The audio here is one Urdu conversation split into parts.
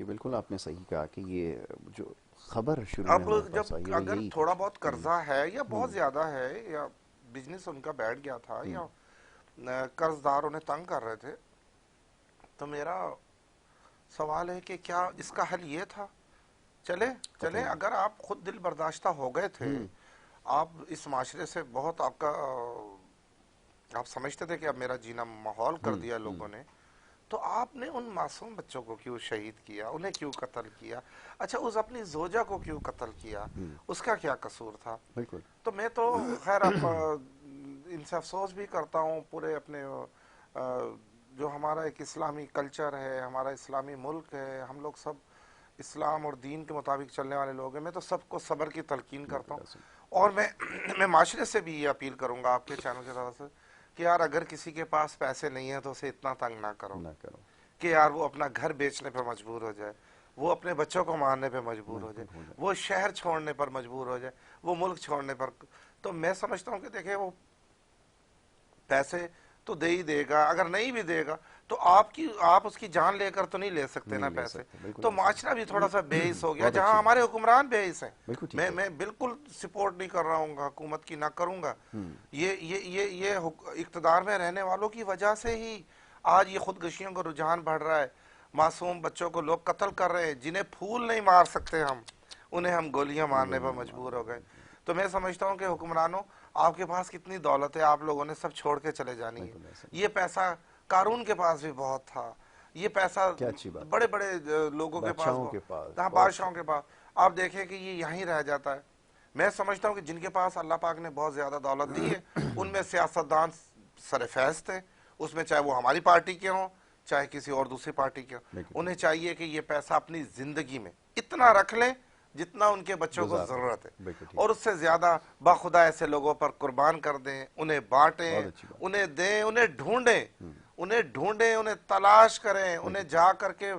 یہ بالکل آپ نے صحیح کہا کہ یہ جو خبر شروع میں اب ہمارے پاس آئی جب ہے وہ اگر یہی تھوڑا بہت کہ قرضہ ہے یا بہت زیادہ ہے یا بزنس ان کا بیٹھ گیا تھا یا قرض دار انہیں تنگ کر رہے تھے، تو میرا سوال ہے کہ کیا اس کا حل یہ تھا؟ چلے چلے قطعاً اگر آپ خود دل برداشتہ ہو گئے تھے، آپ اس معاشرے سے بہت آپ کا آپ سمجھتے تھے کہ اب میرا جینا ماحول کر دیا لوگوں نے، تو آپ نے ان معصوم بچوں کو کیوں شہید کیا، انہیں کیوں قتل کیا؟ اچھا، اس اپنی زوجہ کو کیوں قتل کیا؟ اس کا کیا قصور تھا؟ بالکل تو میں تو خیر اب ان سے افسوس بھی کرتا ہوں، پورے اپنے جو ہمارا ایک اسلامی کلچر ہے، ہمارا اسلامی ملک ہے، ہم لوگ سب اسلام اور دین کے مطابق چلنے والے لوگ ہیں، میں تو سب کو صبر کی تلقین کرتا بالکل ہوں. ایسے اور میں معاشرے سے بھی یہ اپیل کروں گا آپ کے چینل کی طرف سے کہ یار اگر کسی کے پاس پیسے نہیں ہیں تو اسے اتنا تنگ نہ کرو نہ کرو، کہ یار وہ اپنا گھر بیچنے پہ مجبور ہو جائے، وہ اپنے بچوں کو مارنے پہ مجبور ہو جائے، مجبور ہو جائے. وہ شہر چھوڑنے پر مجبور ہو جائے، وہ ملک چھوڑنے پر. تو میں سمجھتا ہوں کہ دیکھیں وہ پیسے تو دے ہی دے گا، اگر نہیں بھی دے گا تو آپ اس کی جان لے کر تو نہیں لے سکتے نہیں نا لے پیسے. سکتے، بالکل تو ایسا معاشرہ بھی تھوڑا سا بے حس ہو گیا، بہت جہاں اچھی ہمارے بات، حکمران بے حس ہیں. بالکل ٹھیک ہے. میں بالکل سپورٹ نہیں کر رہا ہوں حکومت کی، نہ کروں گا. یہ اقتدار میں رہنے والوں کی وجہ سے ہی آج یہ خودکشیوں کا رجحان بڑھ رہا ہے. معصوم بچوں کو لوگ قتل کر رہے ہیں، جنہیں پھول نہیں مار سکتے ہم، انہیں ہم گولیاں مارنے پر گولیاں مجبور مارنے ہو پر گئے. مجبور. تو میں سمجھتا ہوں کہ حکمرانوں، آپ کے پاس کتنی دولت ہے، آپ لوگوں نے سب چھوڑ کے چلے جانی ہے. بالکل ایسا یہ پیسہ قارون کے پاس بھی بہت تھا، یہ پیسہ کیا اچھی بات ہے. بڑے بڑے لوگوں کے پاس بادشاہوں کے پاس ہاں، بہت بادشاہوں کے پاس. آپ دیکھیں کہ یہ یہیں رہ جاتا ہے. میں سمجھتا ہوں کہ جن کے پاس اللہ پاک نے بہت زیادہ دولت دی ہے، ان میں سیاستدان سرفہرست ہیں، اس میں چاہے وہ ہماری پارٹی کے ہوں چاہے کسی اور دوسری پارٹی کے ہوں. بالکل انہیں ٹھیک چاہیے کہ یہ پیسہ اپنی زندگی میں اتنا رکھ لیں جتنا ان کے بچوں کو گزار لیں. ضرورت ہے، بالکل اور ٹھیک ہے. اس سے زیادہ باخدا ایسے لوگوں پر قربان کر دیں، انہیں بانٹیں، بہت اچھی بات. انہیں دیں، انہیں ڈھونڈیں، انہیں تلاش کریں، انہیں بالکل جا کر کے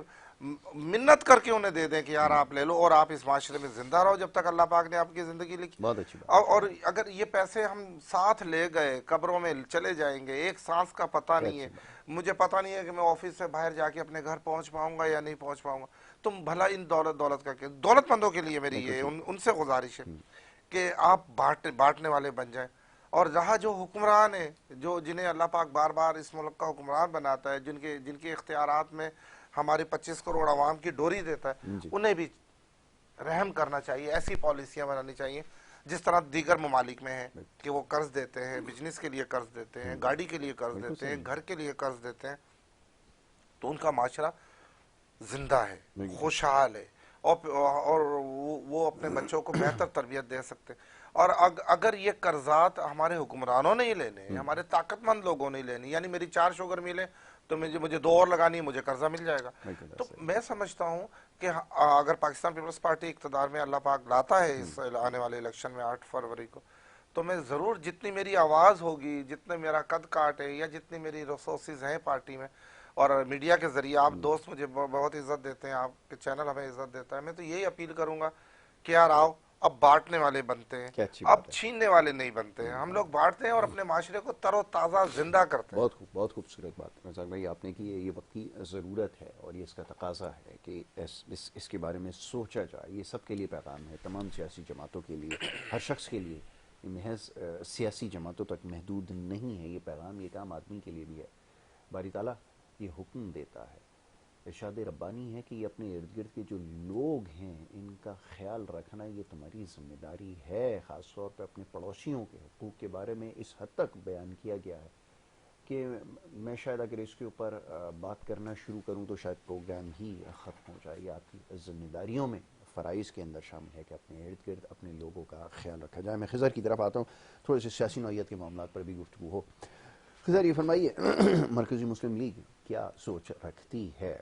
منت کر کے انہیں دے دیں کہ یار آپ لے لو، اور آپ اس معاشرے میں زندہ رہو جب تک اللہ پاک نے آپ کی زندگی لکھی. بہت اچھی بات. اور اگر یہ پیسے ہم ساتھ لے گئے، قبروں میں چلے جائیں گے، ایک سانس کا پتہ کیا نہیں ہے. اچھی بات. مجھے پتہ نہیں ہے کہ میں آفس سے باہر جا کے اپنے گھر پہنچ پاؤں گا یا نہیں پہنچ پاؤں گا. تم بھلا ان دولت کا کیا، دولت مندوں کے لیے میری بالکل یہ ٹھیک ہے. ان سے گزارش ہے کہ آپ بانٹنے والے بن جائیں. اور رہا جو حکمران ہے، جنہیں اللہ پاک بار بار اس ملک کا حکمران بناتا ہے، جن کے اختیارات میں ہماری 25 کروڑ عوام کی ڈوری دیتا ہے، جی انہیں بھی رحم کرنا چاہیے. ایسی پالیسیاں بنانی چاہیے جس طرح دیگر ممالک میں ہیں کہ وہ قرض دیتے ہیں، بزنس کے لیے قرض دیتے ہیں، گاڑی کے لیے قرض بالکل دیتے ہیں، صحیح. گھر کے لیے قرض دیتے ہیں. تو ان کا معاشرہ زندہ ہے، بالکل ٹھیک. خوشحال ہے، اور وہ اپنے بچوں کو بہتر تربیت دے سکتے. اور اگر یہ قرضات ہمارے حکمرانوں نے ہی لینے، ہمارے طاقت مند لوگوں نے لینے، یعنی میری 4 شوگر ملے تو مجھے 2 اور لگانی ہے، مجھے قرضہ مل جائے گا. بالکل تو ایسا میں سمجھتا ہوں کہ اگر پاکستان پیپلز پارٹی اقتدار میں اللہ پاک لاتا ہے اس آنے والے الیکشن میں 8 فروری کو، تو میں ضرور جتنی میری آواز ہوگی، جتنے میرا قد کاٹ ہے، یا جتنی میری ریسورسز ہیں پارٹی میں، اور میڈیا کے ذریعے آپ دوست مجھے بہت عزت دیتے ہیں، آپ کے چینل ہمیں عزت دیتا ہے، میں تو یہی اپیل کروں گا کہ یار آؤ، اب بانٹنے والے بنتے ہیں، کیا اچھی اب بات ہے. چھیننے والے نہیں بنتے ہیں. ہم لوگ بانٹتے ہیں اور اپنے معاشرے کو تر و تازہ زندہ کرتے ہیں. بہت خوبصورت بات رزاق بھائی آپ نے کی ہے. یہ وقت کی ضرورت ہے اور یہ اس کا تقاضا ہے کہ اس کے بارے میں سوچا جائے. یہ سب کے لیے پیغام ہے، تمام سیاسی جماعتوں کے لیے، ہر شخص کے لیے. یہ محض سیاسی جماعتوں تک محدود نہیں ہے یہ پیغام، یہ عام آدمی کے لیے بھی ہے. باری تعالیٰ یہ حکم دیتا ہے، ارشاد ربانی ہے کہ یہ اپنے ارد گرد کے جو لوگ ہیں ان کا خیال رکھنا یہ تمہاری ذمہ داری ہے. خاص طور پہ اپنے پڑوسیوں کے حقوق کے بارے میں اس حد تک بیان کیا گیا ہے کہ میں شاید اگر اس کے اوپر بات کرنا شروع کروں تو شاید پروگرام ہی ختم ہو جائے. یہ آپ کی ذمہ داریوں میں، فرائض کے اندر شامل ہے کہ اپنے ارد گرد اپنے لوگوں کا خیال رکھا جائے. میں خضر کی طرف آتا ہوں، تھوڑے سے سیاسی نوعیت کے معاملات پر بھی گفتگو ہو. خضر یہ فرمائیے مرکزی مسلم لیگ کیا سوچ رکھتی ہے؟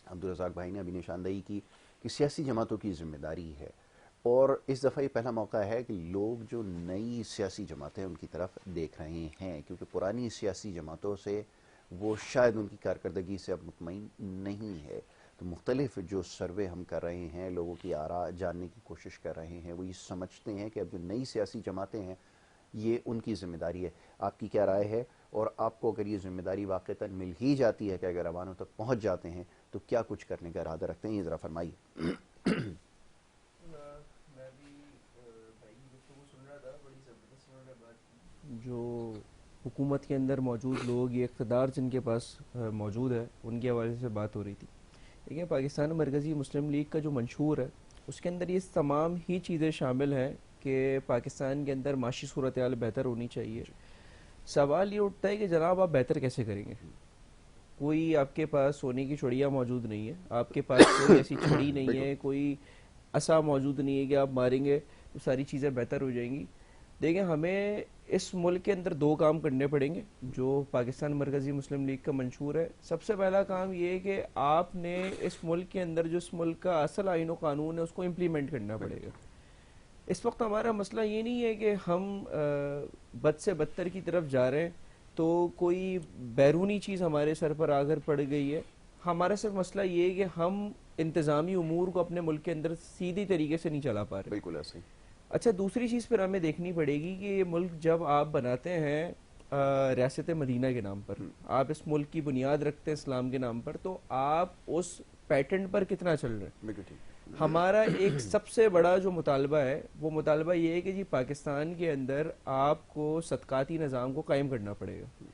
عبدالرزاق بھائی نے ابھی نشاندہی کی کہ سیاسی جماعتوں کی ذمہ داری ہے، اور اس دفعہ یہ پہلا موقع ہے کہ لوگ جو نئی سیاسی جماعتیں ان کی طرف دیکھ رہے ہیں، کیونکہ پرانی سیاسی جماعتوں سے وہ شاید ان کی کارکردگی سے اب مطمئن نہیں ہے. تو مختلف جو سروے ہم کر رہے ہیں، لوگوں کی آراء جاننے کی کوشش کر رہے ہیں، وہ یہ سمجھتے ہیں کہ اب جو نئی سیاسی جماعتیں ہیں یہ ان کی ذمہ داری ہے. آپ کی کیا رائے ہے؟ اور آپ کو اگر یہ ذمہ داری واقعتاً مل ہی جاتی ہے کہ اگر عواموں تک پہنچ جاتے ہیں تو کیا کچھ کرنے کا ارادہ رکھتے ہیں، یہ ذرا فرمائیے. میں بھی بھائی کی گفتگو سن رہا تھا، بڑی زبردست انہوں نے بات کی. جو حکومت کے اندر موجود لوگ، یہ اقتدار جن کے پاس موجود ہے، ان کے حوالے سے بات ہو رہی تھی. دیکھیں، پاکستان مرکزی مسلم لیگ کا جو منشور ہے اس کے اندر یہ تمام ہی چیزیں شامل ہیں کہ پاکستان کے اندر معاشی صورتحال بہتر ہونی چاہیے. سوال یہ اٹھتا ہے کہ جناب آپ بہتر کیسے کریں گے؟ کوئی آپ کے پاس سونے کی چڑیا موجود نہیں ہے، آپ کے پاس کوئی ایسی چھڑی نہیں ہے، کوئی عصا موجود نہیں ہے کہ آپ ماریں گے تو ساری چیزیں بہتر ہو جائیں گی. دیکھیں، ہمیں اس ملک کے اندر دو کام کرنے پڑیں گے جو پاکستان مرکزی مسلم لیگ کا منشور ہے. سب سے پہلا کام یہ ہے کہ آپ نے اس ملک کے اندر جو اس ملک کا اصل آئین و قانون ہے اس کو امپلیمنٹ کرنا پڑے گا. اس وقت ہمارا مسئلہ یہ نہیں ہے کہ ہم بد سے بدتر کی طرف جا رہے ہیں تو کوئی بیرونی چیز ہمارے سر پر آ کر پڑ گئی ہے. ہمارا صرف مسئلہ یہ ہے کہ ہم انتظامی امور کو اپنے ملک کے اندر سیدھی طریقے سے نہیں چلا پا رہے. بالکل ایسے ہی. اچھا، دوسری چیز پھر ہمیں دیکھنی پڑے گی کہ یہ ملک جب آپ بناتے ہیں ریاست مدینہ کے نام پر، آپ اس ملک کی بنیاد رکھتے ہیں اسلام کے نام پر، تو آپ اس پیٹرن پر کتنا چل رہے ہیں. بالکل ٹھیک. ہمارا ایک سب سے بڑا جو مطالبہ ہے وہ مطالبہ یہ ہے کہ جی پاکستان کے اندر آپ کو صدقاتی نظام کو قائم کرنا پڑے گا.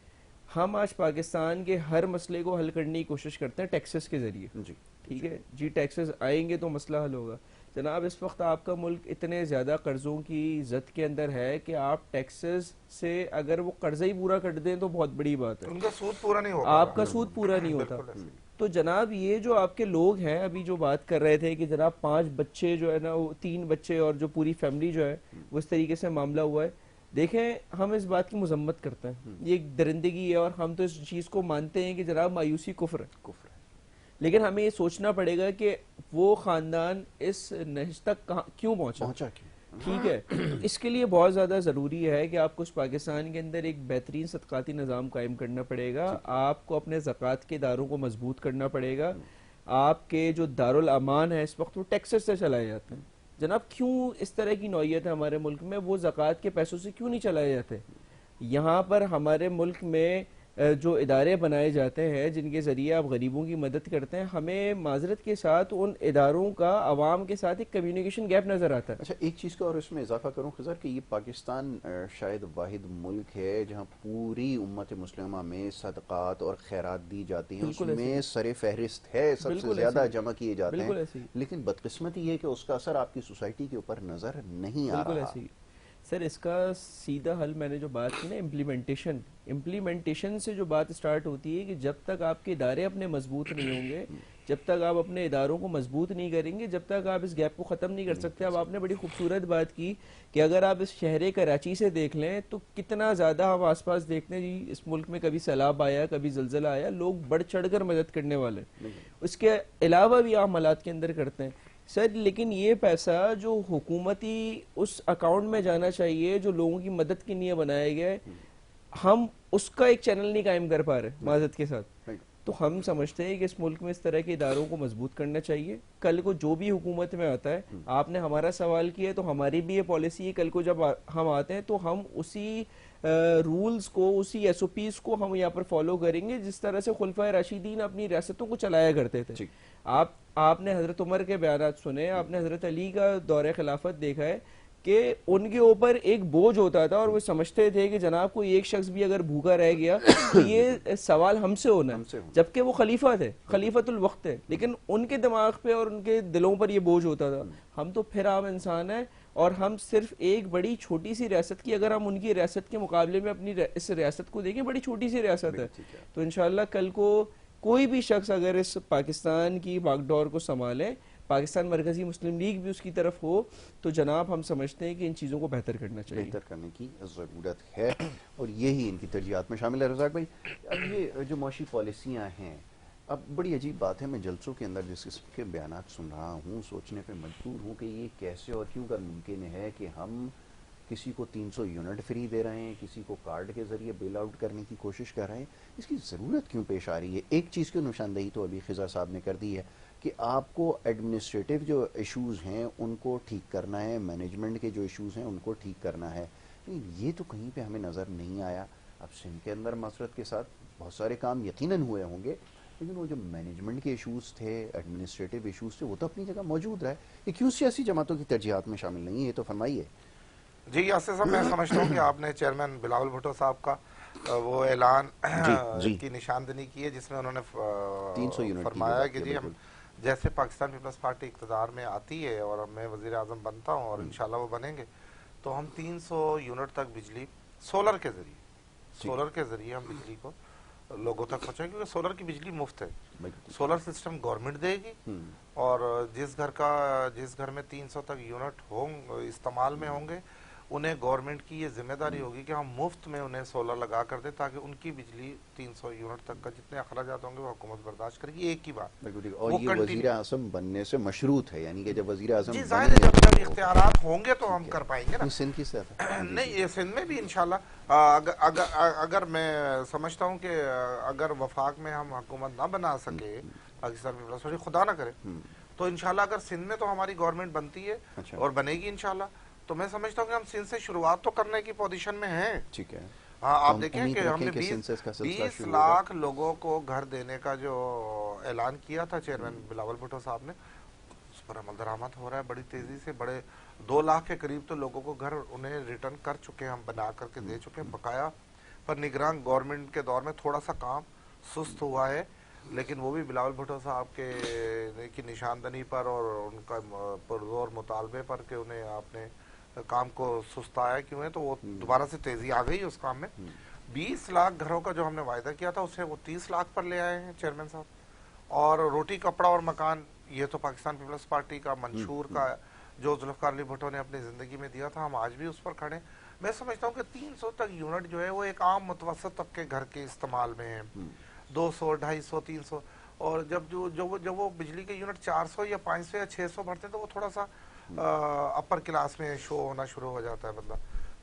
ہم آج پاکستان کے ہر مسئلے کو حل کرنے کی کوشش کرتے ہیں ٹیکسز کے ذریعے. جی ٹھیک ہے جی، ٹیکسز آئیں گے تو مسئلہ حل ہوگا. جناب، اس وقت آپ کا ملک اتنے زیادہ قرضوں کی زد کے اندر ہے کہ آپ ٹیکسز سے اگر وہ قرضہ ہی پورا کر دیں تو بہت بڑی بات ہے. ان کا سود پورا نہیں ہوگا، آپ کا سود پورا نہیں ہوتا. تو جناب یہ جو آپ کے لوگ ہیں، ابھی جو بات کر رہے تھے کہ جناب 5 بچے جو ہے نا، وہ 3 بچے اور جو پوری فیملی جو ہے وہ اس طریقے سے معاملہ ہوا ہے. دیکھیں، ہم اس بات کی مذمت کرتے ہیں، یہ ایک درندگی ہے اور ہم تو اس چیز کو مانتے ہیں کہ جناب مایوسی کفر ہے. لیکن ہمیں یہ سوچنا پڑے گا کہ وہ خاندان اس نہج تک کیوں پہنچا. ٹھیک ہے، تو اس کے لیے بہت زیادہ ضروری ہے کہ آپ کو اس پاکستان کے اندر ایک بہترین صدقاتی نظام قائم کرنا پڑے گا. آپ کو اپنے زکوٰۃ کے اداروں کو مضبوط کرنا پڑے گا. آپ کے جو دارالامان ہے اس وقت وہ ٹیکسز سے چلائے جاتے ہیں. جناب، کیوں اس طرح کی نوعیت ہے ہمارے ملک میں؟ وہ زکوٰۃ کے پیسوں سے کیوں نہیں چلائے جاتے؟ یہاں پر ہمارے ملک میں جو ادارے بنائے جاتے ہیں جن کے ذریعے آپ غریبوں کی مدد کرتے ہیں، ہمیں معذرت کے ساتھ ان اداروں کا عوام کے ساتھ ایک کمیونیکیشن گیپ نظر آتا ہے. اچھا، ایک چیز کا اور اس میں اضافہ کروں خضر کہ یہ پاکستان شاید واحد ملک ہے جہاں پوری امت مسلمہ میں صدقات اور خیرات دی جاتی ہیں، اس میں سر فہرست ہے، سب سے زیادہ جمع کیے جاتے ہیں، لیکن بدقسمتی یہ کہ اس کا اثر آپ کی سوسائٹی کے اوپر نظر نہیں آ رہا. سر، اس کا سیدھا حل میں نے جو بات کی نا، امپلیمنٹیشن سے جو بات سٹارٹ ہوتی ہے کہ جب تک آپ کے ادارے اپنے مضبوط نہیں ہوں گے، جب تک آپ اپنے اداروں کو مضبوط نہیں کریں گے، جب تک آپ اس گیپ کو ختم نہیں کر سکتے. اب آپ نے بڑی خوبصورت بات کی کہ اگر آپ اس شہر کراچی سے دیکھ لیں تو کتنا زیادہ ہم آس پاس دیکھتے ہیں جی اس ملک میں کبھی سیلاب آیا، کبھی زلزلہ آیا، لوگ بڑھ چڑھ کر مدد کرنے والے. اس کے علاوہ بھی آپ حالات کے اندر کرتے ہیں. سر، لیکن یہ پیسہ جو حکومتی اس اکاؤنٹ میں جانا چاہیے جو لوگوں کی مدد کے لیے بنایا گیا ہے، ہم اس کا ایک چینل نہیں قائم کر پا رہے معذرت کے ساتھ. تو ہم سمجھتے ہیں کہ اس ملک میں اس طرح کے اداروں کو مضبوط کرنا چاہیے. کل کو جو بھی حکومت میں آتا ہے، آپ نے ہمارا سوال کیا ہے تو ہماری بھی یہ پالیسی ہے، کل کو جب ہم آتے ہیں تو ہم اسی رولز کو، اسی ایس او پیز کو ہم یہاں پر فالو کریں گے جس طرح سے خلفائے راشدین اپنی ریاستوں کو چلایا کرتے تھے. آپ نے حضرت عمر کے بیانات سنے، آپ نے حضرت علی کا دور خلافت دیکھا ہے کہ ان کے اوپر ایک بوجھ ہوتا تھا اور وہ سمجھتے تھے کہ جناب کوئی ایک شخص بھی اگر بھوکا رہ گیا تو یہ سوال ہم سے ہونا ہے، جبکہ وہ خلیفہ تھے، خلیفۃ الوقت تھے، لیکن ان کے دماغ پہ اور ان کے دلوں پر یہ بوجھ ہوتا تھا. ہم تو پھر عام انسان ہیں اور ہم صرف ایک بڑی چھوٹی سی ریاست کی، اگر ہم ان کی ریاست کے مقابلے میں اپنی اس ریاست کو دیکھیں، بڑی چھوٹی سی ریاست ہے. تو انشاءاللہ کل کو کوئی بھی شخص اگر اس پاکستان کی باغ ڈور کو سنبھالے، پاکستان مرکزی مسلم لیگ بھی اس کی طرف ہو، تو جناب ہم سمجھتے ہیں کہ ان چیزوں کو بہتر کرنا چاہیے، بہتر کرنے کی ضرورت ہے اور یہی ان کی ترجیحات میں شامل ہے. رزاق بھائی، اب یہ جو معاشی پالیسیاں ہیں، اب بڑی عجیب بات ہے، میں جلسوں کے اندر جس قسم کے بیانات سن رہا ہوں، سوچنے پہ مجبور ہوں کہ یہ کیسے اور کیوں کر ممکن ہے کہ ہم کسی کو 300 یونٹ فری دے رہے ہیں، کسی کو کارڈ کے ذریعے بیل آؤٹ کرنے کی کوشش کر رہے ہیں. اس کی ضرورت کیوں پیش آ رہی ہے؟ ایک چیز کی نشاندہی تو ابھی خضر صاحب نے کر دی ہے کہ آپ کو ایڈمنسٹریٹو جو ایشوز ہیں ان کو ٹھیک کرنا ہے، مینجمنٹ کے جو ایشوز ہیں ان کو ٹھیک کرنا ہے. یہ تو کہیں پہ ہمیں نظر نہیں آیا. اب سندھ کے اندر معذرت کے ساتھ بہت سارے کام یقیناً ہوئے ہوں گے، لیکن وہ جو مینجمنٹ کے ایشوز تھے، ایڈمنسٹریٹو ایشوز تھے، وہ تو اپنی جگہ موجود رہے. یہ کیوں سیاسی جماعتوں کی ترجیحات میں شامل نہیں ہے؟ یہ تو فرمائیے. جی یاسر صاحب، میں سمجھتا ہوں کہ آپ نے چیئرمین بلاول بھٹو صاحب کا وہ اعلان کی نشاندہی کی ہے، جس میں انہوں نے 300 یونٹ فرمایا کہ جی ہم جیسے پاکستان پیپلز پارٹی اقتدار میں آتی ہے اور میں وزیر اعظم بنتا ہوں اور انشاءاللہ وہ بنیں گے، تو ہم 300 یونٹ تک بجلی سولر کے ذریعے ہم بجلی کو لوگوں تک پہنچائیں، کیونکہ سولر کی بجلی مفت ہے. سولر سسٹم گورنمنٹ دے گی، اور جس گھر میں 300 تک یونٹ استعمال میں ہوں گے، انہیں گورنمنٹ کی یہ ذمہ داری ہوگی کہ ہم مفت میں انہیں سولر لگا کر دیں، تاکہ ان کی بجلی 300 یونٹ تک کا جتنے اخراجات ہوں گے وہ حکومت برداشت کرے گی. ایک کی بات، اور یہ وزیر اعظم بننے سے مشروط ہے، یعنی کہ جب وزیر اعظم جی ظاہر ہے جب اختیارات ہوں گے تو ہم کر پائیں گے نا. سندھ کی سطح نہیں، یہ سندھ میں بھی انشاءاللہ اگر میں سمجھتا ہوں کہ اگر وفاق میں ہم حکومت نہ بنا سکے پاکستان پیپلز پارٹی، خدا نہ کرے، تو انشاءاللہ اگر سندھ میں تو ہماری گورنمنٹ بنتی ہے اور بنے گی انشاءاللہ، تو میں سمجھتا ہوں کہ ہم سندھ سے شروعات تو کرنے کی پوزیشن میں ہیں. ٹھیک ہے. ہاں، آپ دیکھیں کہ ہم نے 20 لاکھ لوگوں کو گھر دینے کا جو اعلان کیا تھا چیئرمین بلاول بھٹو صاحب نے، اس پر عمل درآمد ہو رہا ہے بڑی تیزی سے. 2 لاکھ کے قریب تو لوگوں کو گھر انہیں ریٹرن کر چکے ہیں، ہم بنا کر کے دے چکے ہیں. بقایا پر نگران گورنمنٹ کے دور میں تھوڑا سا کام سست ہوا ہے، لیکن وہ بھی بلاول بھٹو صاحب کی نشاندہی پر اور ان کا پرزور مطالبے پر کہ انہیں آپ نے کام کو سستایا کیوں ہے، تو وہ دوبارہ سے تیزی آ گئی اس کام میں. 20 لاکھ گھروں کا جو ہم نے وعدہ کیا تھا اسے وہ 30 لاکھ پر لے آئے ہیں چیئرمین صاحب. اور روٹی کپڑا اور مکان، یہ تو پاکستان پیپلز پارٹی کا منشور کا جو ذوالفقار علی بھٹو نے اپنی زندگی میں دیا تھا، ہم آج بھی اس پر کھڑے. میں سمجھتا ہوں کہ 300 تک یونٹ جو ہے وہ ایک عام متوسط طبقے گھر کے استعمال میں ہیں. 200 250 300، اور جب وہ بجلی کے یونٹ 400 یا 500 یا 600 بڑھتے ہیں تو وہ تھوڑا سا اپر کلاس میں شو ہونا شروع ہو جاتا ہے بندہ.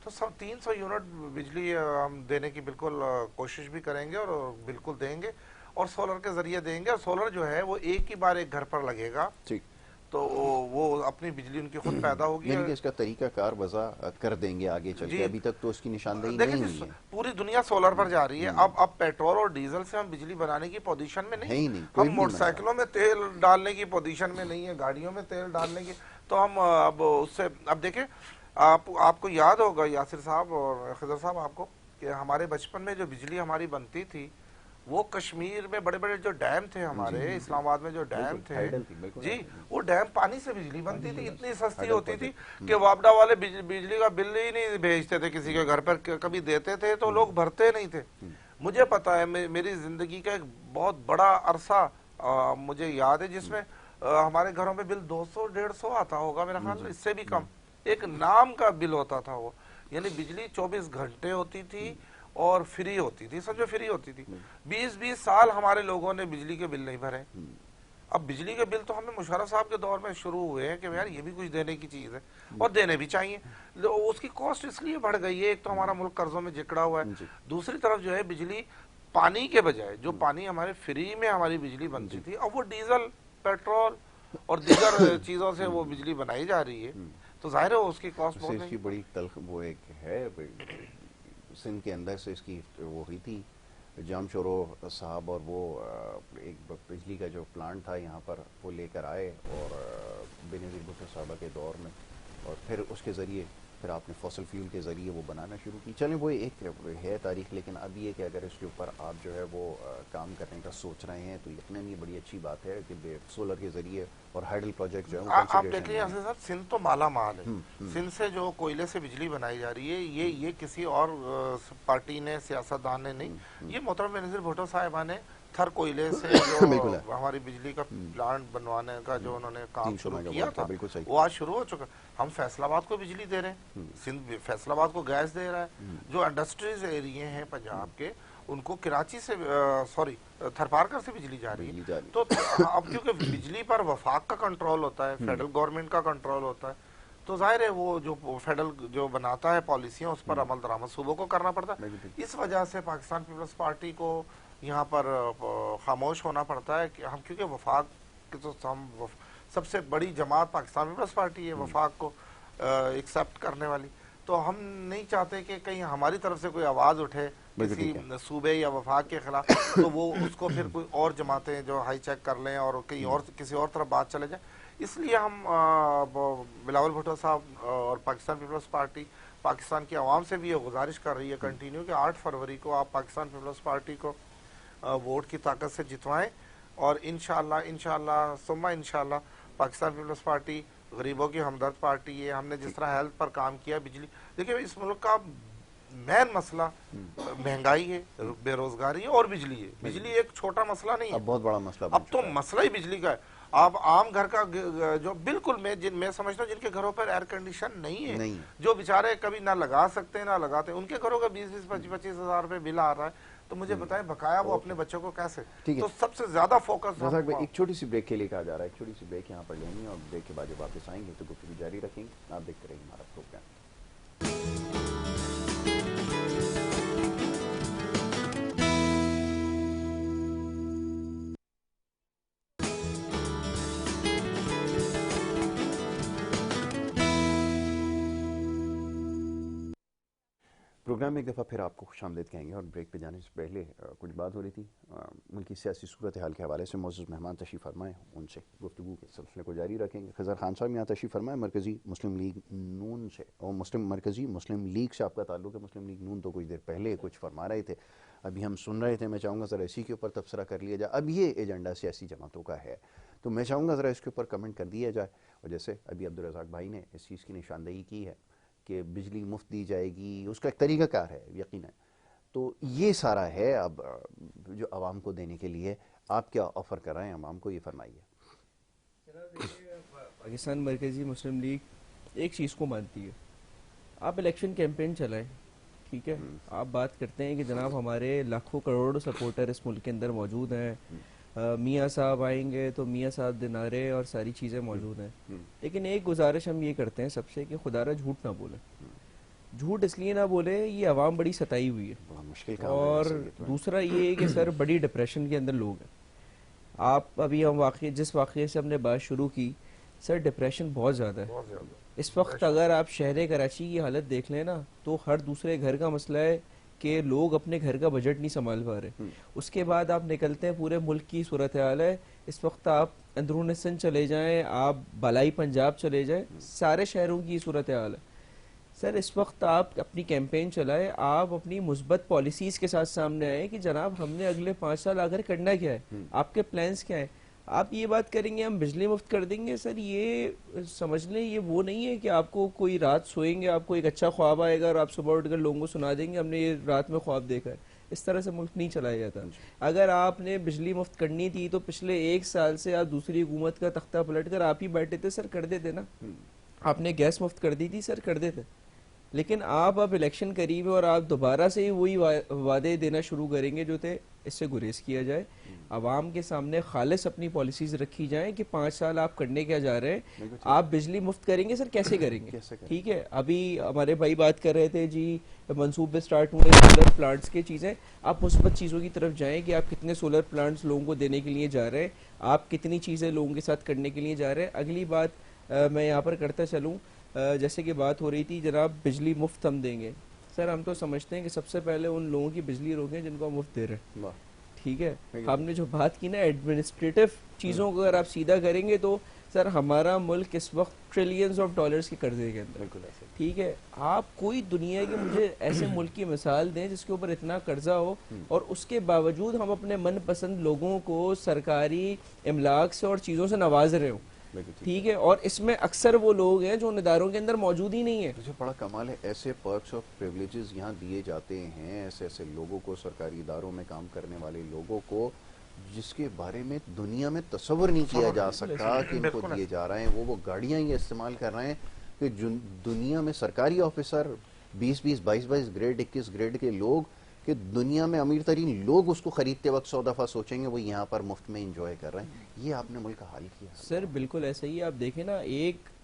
تو 300 یونٹ بجلی ہم دینے کی بالکل کوشش بھی کریں گے اور بالکل دیں گے، اور سولر کے ذریعے دیں گے. اور سولر جو ہے وہ ایک ہی بار ایک گھر پر لگے گا، تو وہ اپنی بجلی ان کی خود پیدا ہوگی. یعنی کہ اس کا طریقہ کار وضع کر دیں گے آگے چل کے، ابھی تک تو اس کی نشاندہی نہیں ہوئی ہے. پوری دنیا سولر پر جا رہی ہے. اب پیٹرول اور ڈیزل سے ہم بجلی بنانے کی پوزیشن میں نہیں، ہم موٹر سائیکلوں میں تیل ڈالنے کی پوزیشن میں نہیں ہے، گاڑیوں میں تیل ڈالنے کی. تو ہم اب دیکھیں، آپ کو یاد ہوگا یاسر صاحب اور خضر صاحب آپ کو، کہ ہمارے بچپن میں جو بجلی ہماری بنتی تھی وہ کشمیر میں بڑے بڑے جو ڈیم تھے ہمارے، اسلام آباد میں جو ڈیم تھے، جی وہ ڈیم پانی سے بجلی بنتی تھی. اتنی سستی ہوتی تھی کہ وابڈا والے بجلی کا بل ہی نہیں بھیجتے تھے کسی کے گھر پر، کبھی دیتے تھے تو لوگ بھرتے نہیں تھے. مجھے پتا ہے، میری زندگی کا ایک بہت بڑا عرصہ مجھے یاد ہے جس میں ہمارے گھروں میں بل 200 150 آتا ہوگا میرا خیال، اس سے بھی کم. ایک نام کا بل ہوتا تھا وہ، یعنی بجلی 24 گھنٹے ہوتی تھی اور فری ہوتی تھی، سمجھو فری ہوتی تھی. 20 سال ہمارے لوگوں نے بجلی کے بل نہیں بھرے. اب بجلی کے بل تو ہمیں مشرف صاحب کے دور میں شروع ہوئے ہیں کہ یار یہ بھی کچھ دینے کی چیز ہے اور دینے بھی چاہیے. اس کی کاسٹ اس لیے بڑھ گئی ہے، ایک تو ہمارا ملک قرضوں میں جکڑا ہوا ہے، دوسری طرف جو ہے بجلی پانی کے بجائے جو پانی ہمارے فری میں ہماری بجلی بنتی تھی، اب وہ ڈیزل، پیٹرول اور دیگر چیزوں سے وہ بجلی بنائی جا رہی ہے، تو ظاہر ہے اس کی کاسٹ بہت ہے. اس کی بڑی تلخ وہ ایک ہے، سندھ کے اندر سے اس کی وہ ہوئی تھی جام شورو صاحب، اور وہ ایک بجلی کا جو پلانٹ تھا یہاں پر وہ لے کر آئے اور بینظیر بھٹو صاحبہ کے دور میں، اور پھر اس کے ذریعے پھر آپ نے فوسل فیول کے ذریعے وہ بنانا شروع کی. چلیں وہ ایک ہے تاریخ، لیکن اب یہ کہ اگر اس کے اوپر آپ جو ہے وہ کام کرنے کا سوچ رہے ہیں تو یقیناً یہ بڑی اچھی بات ہے کہ سولر کے ذریعے اور ہائیڈل پروجیکٹ جو ہے آپ دیکھیں صاحب، سندھ تو مالا مال ہے. سندھ سے جو کوئلے سے بجلی بنائی جا رہی ہے یہ کسی اور پارٹی نے، سیاستدان نے نہیں، یہ محترم بینظیر بھٹو صاحبہ نے تھر کوئلے سے جو ہماری بجلی کا پلانٹ بنوانے کا جو انہوں نے کام شروع کیا تھا وہ آج شروع ہو چکا. ہم فیصل آباد کو بجلی دے رہے ہیں، سندھ فیصل آباد کو گیس دے رہا ہے. جو انڈسٹریز ایریے ہیں پنجاب کے ان کو کراچی سے تھرپارکر سے بجلی جا رہی ہے. تو اب کیونکہ بجلی پر وفاق کا کنٹرول ہوتا ہے، فیڈرل گورنمنٹ کا کنٹرول ہوتا ہے، تو ظاہر ہے وہ جو فیڈرل جو بناتا ہے پالیسیاں اس پر عمل درآمد صوبوں کو کرنا پڑتا ہے. اس وجہ سے پاکستان پیپلز پارٹی کو یہاں پر خاموش ہونا پڑتا ہے کہ ہم، کیونکہ وفاق کے تو ہم سب سے بڑی جماعت پاکستان پیپلز پارٹی ہے وفاق کو ایکسیپٹ کرنے والی، تو ہم نہیں چاہتے کہ کہیں ہماری طرف سے کوئی آواز اٹھے کسی صوبے یا وفاق کے خلاف تو وہ اس کو پھر کوئی اور جماعتیں جو ہائی چیک کر لیں اور کہیں اور کسی اور طرف بات چلے جائے. اس لیے ہم بلاول بھٹو صاحب اور پاکستان پیپلز پارٹی پاکستان کی عوام سے بھی یہ گزارش کر رہی ہے کنٹینیو کہ 8 فروری کو آپ پاکستان پیپلز پارٹی کو ووٹ کی طاقت سے جتوائیں اور انشاءاللہ ثم انشاءاللہ پاکستان پیپلز پارٹی غریبوں کی ہمدرد پارٹی ہے. ہم نے جس طرح ہیلتھ پر کام کیا, بجلی, دیکھیں اس ملک کا مین مسئلہ مہنگائی ہے, بے روزگاری ہے اور بجلی ہے. بجلی ایک چھوٹا مسئلہ نہیں ہے, بہت بڑا مسئلہ. اب تو مسئلہ ہی بجلی کا ہے. آپ عام گھر کا جو بالکل میں سمجھتا ہوں جن کے گھروں پر ایئر کنڈیشن نہیں ہے, جو بیچارے کبھی نہ لگا سکتے ہیں نہ لگاتے ہیں, ان کے گھروں کا 20-25 ہزار روپے بل آ رہا ہے, تو مجھے بتائیں بقایا وہ اپنے بچوں کو کیسے. تو سب سے زیادہ فوکس ایک چھوٹی سی بریک کے لیے کہا جا رہا ہے, ایک چھوٹی سی بریک یہاں پر لینی ہے اور بریک کے بعد جب واپس آئیں گے تو گفتگو جاری رکھیں گے. آپ دیکھتے رہیں ہمارا پروگرام. پروگرام میں ایک دفعہ پھر آپ کو خوش آمدید کہیں گے, اور بریک پہ جانے سے پہلے کچھ بات ہو رہی تھی ملکی سیاسی صورتحال کے حوالے سے. معزز مہمان تشریف فرمائے, ان سے گفتگو کے سلسلے کو جاری رکھیں گے. خضر خان صاحب یہاں تشریف فرمائے, مرکزی مسلم لیگ نون سے, اور مرکزی مسلم لیگ سے آپ کا تعلق ہے. مسلم لیگ نون تو کچھ دیر پہلے کچھ فرما رہے تھے, ابھی ہم سن رہے تھے. میں چاہوں گا ذرا اسی کے اوپر تبصرہ کر لیا جائے. اب یہ ایجنڈا سیاسی جماعتوں کا ہے تو میں چاہوں گا ذرا اس کے اوپر کمنٹ کر دیا جائے. اور جیسے ابھی عبدالرزاق بھائی نے اس چیز کی نشاندہی کی ہے کہ بجلی مفت دی جائے گی, اس کا ایک طریقہ کار ہے یقیناً, تو یہ سارا ہے اب جو عوام کو دینے کے لیے. آپ کیا آفر کر رہے ہیں عوام کو, یہ فرمائیے. پاکستان مرکزی مسلم لیگ ایک چیز کو مانتی ہے, آپ الیکشن کیمپین چلائیں, ٹھیک ہے, آپ بات کرتے ہیں کہ جناب ہمارے لاکھوں کروڑ سپورٹر اس ملک کے اندر موجود ہیں, میاں صاحب آئیں گے تو میاں صاحب دینارے اور ساری چیزیں موجود ہیں, لیکن ایک گزارش ہم یہ کرتے ہیں سب سے کہ خدا را جھوٹ نہ بولیں. جھوٹ اس لیے نہ بولے, یہ عوام بڑی ستائی ہوئی ہے, اور دوسرا یہ ہے کہ سر بڑی ڈپریشن کے اندر لوگ ہیں. آپ ابھی ہم جس واقعے سے ہم نے بات شروع کی, سر ڈپریشن بہت زیادہ ہے اس وقت. اگر آپ شہر کراچی کی حالت دیکھ لیں نا, تو ہر دوسرے گھر کا مسئلہ ہے کہ لوگ اپنے گھر کا بجٹ نہیں سنبھال پا رہے. اس کے بعد آپ نکلتے ہیں, پورے ملک کی صورتحال ہے اس وقت. آپ اندرون سندھ چلے جائیں, آپ بالائی پنجاب چلے جائیں, سارے شہروں کی صورتحال ہے. سر اس وقت آپ اپنی کیمپین چلائیں, آپ اپنی مثبت پالیسیز کے ساتھ سامنے آئیں کہ جناب ہم نے اگلے 5 سال آخر کرنا کیا ہے, آپ کے پلانز کیا ہیں. آپ یہ بات کریں گے ہم بجلی مفت کر دیں گے, سر یہ سمجھ لیں یہ وہ نہیں ہے کہ آپ کو کوئی رات سوئیں گے, آپ کو ایک اچھا خواب آئے گا اور آپ صبح اٹھ کر لوگوں کو سنا دیں گے ہم نے یہ رات میں خواب دیکھا ہے. اس طرح سے ملک نہیں چلایا جاتا. اگر آپ نے بجلی مفت کرنی تھی تو پچھلے 1 سال سے آپ دوسری حکومت کا تختہ پلٹ کر آپ ہی بیٹھے تھے, سر کر دیتے نا. آپ نے گیس مفت کر دی تھی, سر کر دیتے. لیکن آپ اب الیکشن قریب ہے اور آپ دوبارہ سے ہی وہی وعدے دینا شروع کریں گے جو تھے. اس سے گریز کیا جائے, عوام کے سامنے خالص اپنی پالیسیز رکھی جائیں کہ 5 سال آپ کرنے کیا جا رہے ہیں. آپ بجلی مفت کریں گے, سر کیسے کریں گے, ٹھیک ہے. ابھی ہمارے بھائی بات کر رہے تھے جی منصوبے سٹارٹ ہوئے سولر پلانٹس کے چیزیں. آپ مثبت چیزوں کی طرف جائیں کہ آپ کتنے سولر پلانٹس لوگوں کو دینے کے لیے جا رہے ہیں, آپ کتنی چیزیں لوگوں کے ساتھ کرنے کے لیے جا رہے ہیں. اگلی بات میں یہاں پر کرتا چلوں, جیسے کہ بات ہو رہی تھی جناب بجلی مفت ہم دیں گے. سر ہم تو سمجھتے ہیں کہ سب سے پہلے ان لوگوں کی بجلی روکیں جن کو ہم مفت دے رہے ہیں, ٹھیک ہے. ہم نے جو بات کی نا ایڈمنسٹریٹو چیزوں کو اگر آپ سیدھا کریں گے تو سر ہمارا ملک اس وقت ٹریلینز آف ڈالرز کے قرضے کے اندر, ٹھیک ہے. آپ کوئی دنیا کے مجھے ایسے ملک کی مثال دیں جس کے اوپر اتنا قرضہ ہو اور اس کے باوجود ہم اپنے من پسند لوگوں کو سرکاری املاک سے اور چیزوں سے نواز رہے ہوں, ٹھیک ہے. اور اس میں اکثر وہ لوگ ہیں جو ان اداروں کے اندر موجود ہی نہیں ہیں. مجھے بڑا کمال ہے, ایسے پرکس اور پریولیجز یہاں دیے جاتے ہیں ایسے ایسے لوگوں کو, سرکاری اداروں میں کام کرنے والے لوگوں کو, جس کے بارے میں دنیا میں تصور نہیں کیا جا سکتا کہ ان کو دیے جا رہے ہیں. وہ گاڑیاں یہ استعمال کر رہے ہیں کہ دنیا میں سرکاری آفیسر 20-20 22-22 گریڈ 21 گریڈ کے لوگ, کہ دنیا میں امیر ترین لوگ اس کو خریدتے وقت 100 دفعہ سوچیں گے وہ یہاں پر مفت میں انجوائے کر رہے ہیں. یہ آپ نے ملک کا حال کیا سر. بالکل ایسا ہی. آپ دیکھیں نا,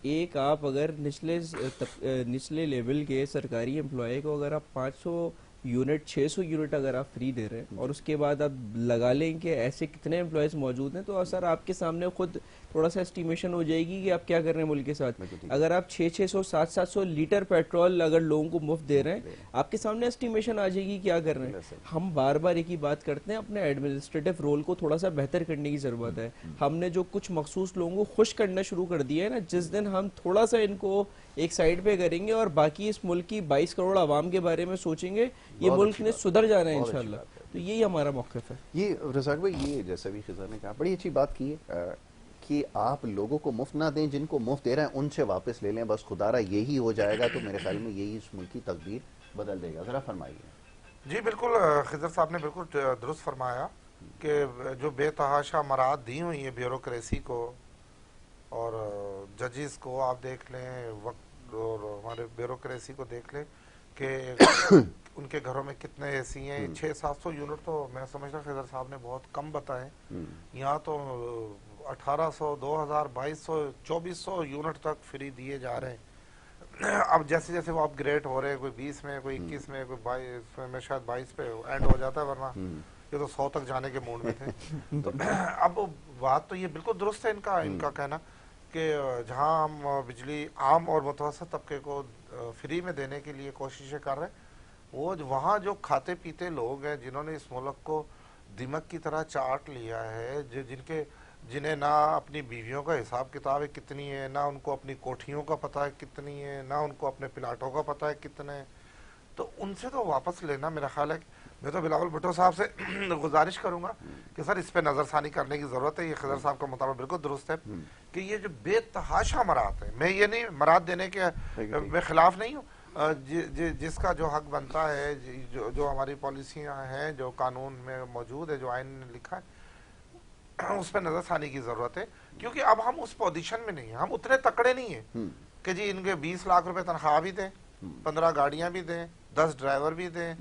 ایک آپ اگر نچلے لیول کے سرکاری امپلائی کو اگر آپ 500 یونٹ 600 یونٹ اگر آپ فری دے رہے ہیں اور اس کے بعد آپ لگا لیں کہ ایسے کتنے امپلائیز موجود ہیں, تو سر آپ کے سامنے خود تھوڑا سا اسٹیمیشن ہو جائے گی کہ آپ کیا کر رہے ہیں ملک کے ساتھ. بالکل ٹھیک. اگر آپ 600 700 لیٹر پیٹرول اگر لوگوں کو مفت دے رہے ہیں, آپ کے سامنے اسٹیمیشن آ جائے گی کیا کر رہے ہیں. ہم بار بار ایک ہی بات کرتے ہیں, اپنے ایڈمنسٹریٹو رول کو تھوڑا سا بہتر کرنے کی ضرورت ہے. ہم نے جو کچھ مخصوص لوگوں کو خوش کرنا شروع کر دیا ہے نا, جس دن ہم تھوڑا سا ان کو ایک سائڈ پہ کریں گے اور باقی اس ملک کی 22 کروڑ عوام کے بارے میں سوچیں گے, یہ ملک نے سدھر جانا ہے انشاءاللہ. تو یہی ہمارا موقف ہے. یہ رزاق بھائی, یہ جیسا بھی خضر نے کہا, بڑی اچھی بات کی ہے کہ آپ لوگوں کو مفت نہ دیں, جن کو مفت دے رہے ہیں ان سے واپس لے لیں, بس خدا را یہی ہو جائے گا تو میرے خیال میں یہی اس ملک کی تقدیر بدل دے گا. ذرا فرمائیے. جی بالکل, خضر صاحب نے بالکل درست فرمایا کہ جو بے تحاشا مراد دی ہوئی ہیں بیوروکریسی کو اور ججز کو آپ دیکھ لیں, وقت اور ہمارے بیوروکریسی کو دیکھ لیں کہ ان کے گھروں میں کتنے اے سی ہیں. 600-700 یونٹ تو میں سمجھتا خضر صاحب نے بہت کم بتائے. یہاں تو 1800, 2000, 2200, 2400 یونٹ تک فری دیے جا رہے ہیں. اب جیسے جیسے وہ اپ گریڈ ہو رہے ہیں, کوئی 20 میں, کوئی 21 میں, کوئی 22 میں, شاید 22 پہ اینڈ ہو جاتا ہے, ورنہ یہ تو 100 تک جانے کے موڈ میں تھے. تو اب بات تو یہ بالکل درست ہے ان کا کہنا کہ جہاں ہم بجلی عام اور متوسط طبقے کو فری میں دینے کے لیے کوششیں کر رہے ہیں, وہ وہاں جو کھاتے پیتے لوگ ہیں جنہوں نے اس ملک کو دمک کی طرح چاٹ لیا ہے, جنہیں نہ اپنی بیویوں کا حساب کتاب ہے کتنی ہے, نہ ان کو اپنی کوٹھیوں کا پتہ ہے کتنی ہے, نہ ان کو اپنے پلاٹوں کا پتہ ہے کتنے ہیں, تو ان سے تو واپس لینا میرا خیال ہے. میں تو بلاول بھٹو صاحب سے گزارش کروں گا کہ سر اس پہ نظر ثانی کرنے کی ضرورت ہے. یہ خضر صاحب کا مطالبہ بالکل درست ہے کہ یہ جو بے تحاشا مراد ہے, میں یہ نہیں مراد دینے کے میں خلاف نہیں ہوں, جس کا جو حق بنتا ہے, جو ہماری پالیسیاں ہیں, جو قانون میں موجود ہے, جو آئین نے لکھا ہے, اس پہ نظر ثانی کی ضرورت ہے. کیونکہ اب ہم اس پوزیشن میں نہیں ہیں, ہم اتنے تکڑے نہیں ہیں کہ جی ان کے 20 لاکھ روپے تنخواہ بھی دیں, 15 گاڑیاں بھی دیں, 10 ڈرائیور بھی دیں,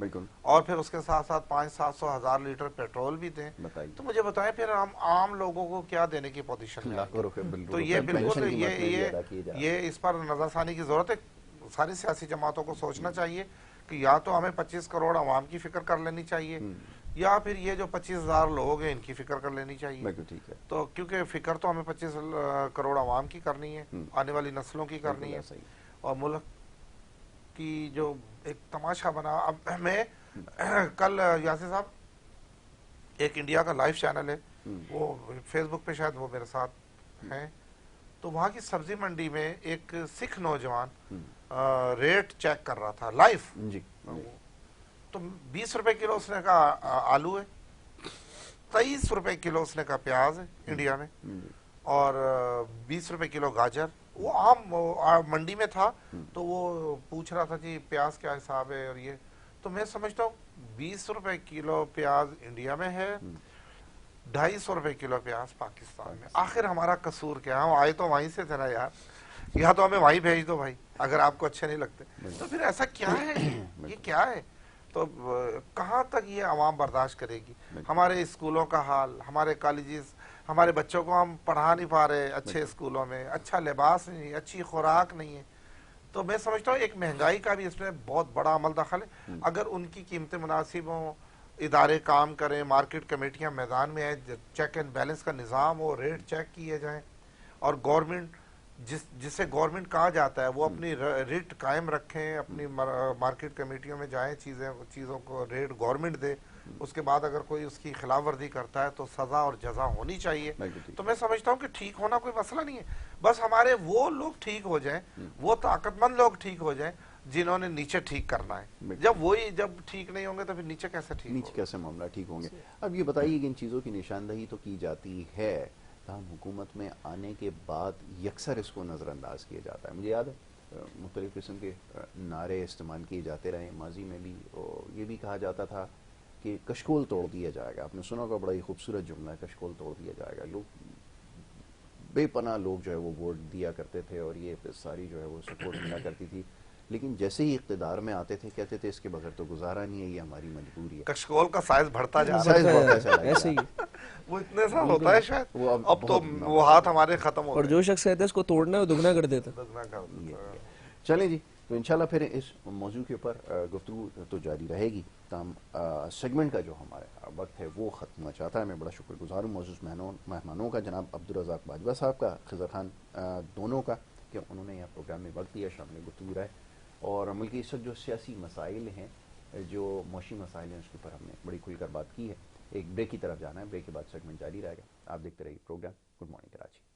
اور پھر اس کے ساتھ ساتھ 500-700 ہزار لیٹر پیٹرول بھی دیں. تو مجھے بتائیں پھر ہم عام لوگوں کو کیا دینے کی پوزیشن میں ہیں؟ تو یہ بالکل یہ اس پر نظر ثانی کی ضرورت ہے. ساری سیاسی جماعتوں کو سوچنا چاہیے کہ یا تو ہمیں 25 کروڑ عوام کی فکر کر لینی چاہیے, یا پھر یہ جو 25,000 لوگ ہیں ان کی فکر کر لینی چاہیے. تو کیونکہ فکر تو ہمیں 25 کروڑ عوام کی کرنی ہے, آنے والی نسلوں کی کرنی ہے, اور ملک کی جو ایک تماشا بنا. اب میں کل یاسر صاحب, ایک انڈیا کا لائیو چینل ہے, وہ فیس بک پہ شاید وہ میرے ساتھ ہیں, تو وہاں کی سبزی منڈی میں ایک سکھ نوجوان ریٹ چیک کر رہا تھا لائیو. تو 20 روپے کلو اس نے کہا آلو ہے, 23 روپے کلو اس نے کہا پیاز ہے انڈیا میں, اور 20 روپے کلو گاجر. وہ عام منڈی میں تھا تو وہ پوچھ رہا تھا جی پیاز کیا حساب ہے, اور یہ تو میں سمجھتا ہوں 20 روپے کلو پیاز انڈیا میں ہے, 250 روپے کلو پیاز پاکستان میں. آخر ہمارا قصور کیا, ہم آئے تو وہیں سے تھے نا یار, یا تو ہمیں وہیں بھیج دو بھائی اگر آپ کو اچھے نہیں لگتے. تو پھر ایسا کیا ہے, یہ کیا ہے؟ تو کہاں تک یہ عوام برداشت کرے گی؟ ہمارے اسکولوں کا حال, ہمارے کالجز, ہمارے بچوں کو ہم پڑھا نہیں پا رہے اچھے اسکولوں میں, اچھا لباس نہیں, اچھی خوراک نہیں ہے. تو میں سمجھتا ہوں ایک مہنگائی کا بھی اس میں بہت بڑا عمل دخل ہے. اگر ان کی قیمتیں مناسب ہوں, ادارے کام کریں, مارکیٹ کمیٹیاں میدان میں ہیں, چیک اینڈ بیلنس کا نظام ہو, ریٹ چیک کیے جائیں, اور گورنمنٹ جسے گورنمنٹ کہا جاتا ہے وہ اپنی ریٹ قائم رکھیں, اپنی مارکیٹ کمیٹیوں میں جائیں, چیزوں کو ریٹ گورنمنٹ دے. اس کے بعد اگر کوئی اس کی خلاف ورزی کرتا ہے تو سزا اور جزا ہونی چاہیے. تو میں سمجھتا ہوں کہ ٹھیک ہونا کوئی مسئلہ نہیں ہے, بس ہمارے وہ لوگ ٹھیک ہو جائیں, وہ طاقت مند لوگ ٹھیک ہو جائیں جنہوں نے نیچے ٹھیک کرنا ہے. جب ٹھیک نہیں ہوں گے تو پھر نیچے کیسے معاملہ ٹھیک ہوں گے. اب یہ بتائیے کہ ان چیزوں کی نشاندہی تو کی جاتی ہے, تاہم حکومت میں آنے کے بعد یکسر اس کو نظر انداز کیا جاتا ہے. مجھے یاد ہے مختلف قسم کے نعرے استعمال کیے جاتے رہے ماضی میں بھی, اور یہ بھی کہا جاتا تھا کہ کشکول توڑ دیا جائے گا. آپ نے سنا ہوگا, بڑا ہی خوبصورت جملہ ہے, کشکول توڑ دیا جائے گا. لوگ بے پناہ لوگ جو ہے وہ ووٹ دیا کرتے تھے, اور یہ ساری جو ہے وہ سپورٹ ملا کرتی تھی, لیکن جیسے ہی اقتدار میں آتے تھے کہتے تھے اس کے بغیر تو گزارا نہیں ہے, یہ ہماری مجبوری ہے. کشکول کا سائز بڑھتا جا رہا ہے, ایسے ہی وہ اتنے سال ہوتا ہے شاید, اب تو وہ ہاتھ ہمارے ختم ہو گئے, اور جو شخص کہتا ہے اس کو توڑنا ہے وہ دگنا کر دیتا. چلیں جی, تو انشاءاللہ پھر اس موضوع کے اوپر گفتگو تو جاری رہے گی. تاہم سیگمنٹ کا جو ہمارا وقت ہے وہ ختم ہونا چاہتا ہے. میں بڑا شکر گزار ہوں معزز مہمانوں کا، جناب عبدالرزاق باجوہ صاحب کا، خضر خان دونوں کا، کہ انہوں نے یہاں پروگرام میں وقت دیا، شامل گفتگو رہے. اور ملکی اس وقت جو سیاسی مسائل ہیں، جو معاشی مسائل ہیں، اس کے اوپر ہم نے بڑی کھل کر بات کی ہے. ایک بریک کی طرف جانا ہے، بریک کے بعد سیگمنٹ جاری رہے گا. آپ دیکھتے رہیے پروگرام گڈ مارننگ کراچی.